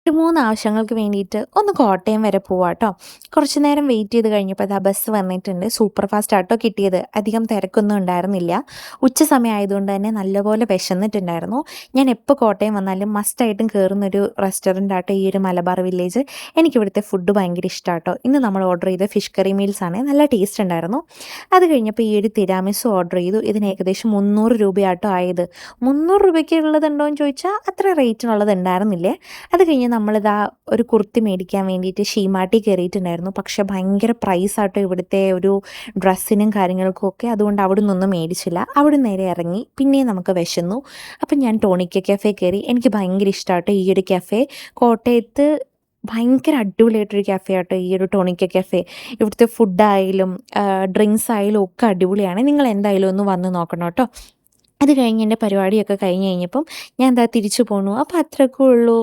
3 ആവശ്യങ്ങൾക്ക് വേണ്ടിയിട്ട് ഒന്ന് കോട്ടയം വരെ പോവാട്ടോ. കുറച്ച് നേരം വെയിറ്റ് ചെയ്ത് കഴിഞ്ഞപ്പോൾ ദാ ബസ് വന്നിട്ടുണ്ട്. സൂപ്പർ ഫാസ്റ്റ് ആട്ടോ കിട്ടിയത്. അധികം തിരക്കൊന്നും ഉണ്ടായിരുന്നില്ല. ഉച്ച സമയം ആയതുകൊണ്ട് തന്നെ നല്ലപോലെ വിശന്നിട്ടുണ്ടായിരുന്നു. ഞാൻ എപ്പോൾ കോട്ടയം വന്നാലും മസ്റ്റായിട്ടും കയറുന്നൊരു റെസ്റ്റോറൻ്റ് ആട്ടോ ഈ ഒരു മലബാർ വില്ലേജ്. എനിക്കിവിടുത്തെ ഫുഡ് ഭയങ്കര ഇഷ്ടമാട്ടോ. ഇന്ന് നമ്മൾ ഓർഡർ ചെയ്ത ഫിഷ് കറി മീൽസ് ആണ്. നല്ല ടേസ്റ്റ് ഉണ്ടായിരുന്നു. അത് കഴിഞ്ഞപ്പോൾ ഈ ഒരു തിരാമിസു ഓർഡർ ചെയ്തു. ഇതിന് ഏകദേശം 300 രൂപയാട്ടോ ആയത്. 300 രൂപയ്ക്ക് ഉള്ളതുണ്ടോ എന്ന് ചോദിച്ചാൽ അത്ര റേറ്റിനുള്ളത് ഉണ്ടായിരുന്നില്ലേ. അത് കഴിഞ്ഞ് നമ്മളിതാ ഒരു കുർത്തി മേടിക്കാൻ വേണ്ടിയിട്ട് ഷീമാട്ടി കയറിയിട്ടുണ്ടായിരുന്നു. പക്ഷെ ഭയങ്കര പ്രൈസാട്ടോ ഇവിടുത്തെ ഒരു ഡ്രസ്സിനും കാര്യങ്ങൾക്കും ഒക്കെ. അതുകൊണ്ട് അവിടെ നിന്നൊന്നും മേടിച്ചില്ല. അവിടെ നേരെ ഇറങ്ങി. പിന്നെയും നമുക്ക് വിശന്നു. അപ്പം ഞാൻ ടോണിക്ക കഫേ കയറി. എനിക്ക് ഭയങ്കര ഇഷ്ടമാട്ടോ ഈ ഒരു കഫേ. കോട്ടയത്ത് ഭയങ്കര അടിപൊളിയായിട്ടൊരു കഫേ ആട്ടോ ഈ ഒരു ടോണിക്ക കഫേ. ഇവിടുത്തെ ഫുഡായാലും ഡ്രിങ്ക്സ് ആയാലും ഒക്കെ അടിപൊളിയാണ്. നിങ്ങൾ എന്തായാലും ഒന്ന് വന്ന് നോക്കണം കേട്ടോ. അത് കഴിഞ്ഞ് എൻ്റെ പരിപാടിയൊക്കെ കഴിഞ്ഞ് കഴിഞ്ഞപ്പം ഞാൻ എന്താ തിരിച്ചു പോണു. അപ്പോൾ അത്രയൊക്കെ ഉള്ളൂ.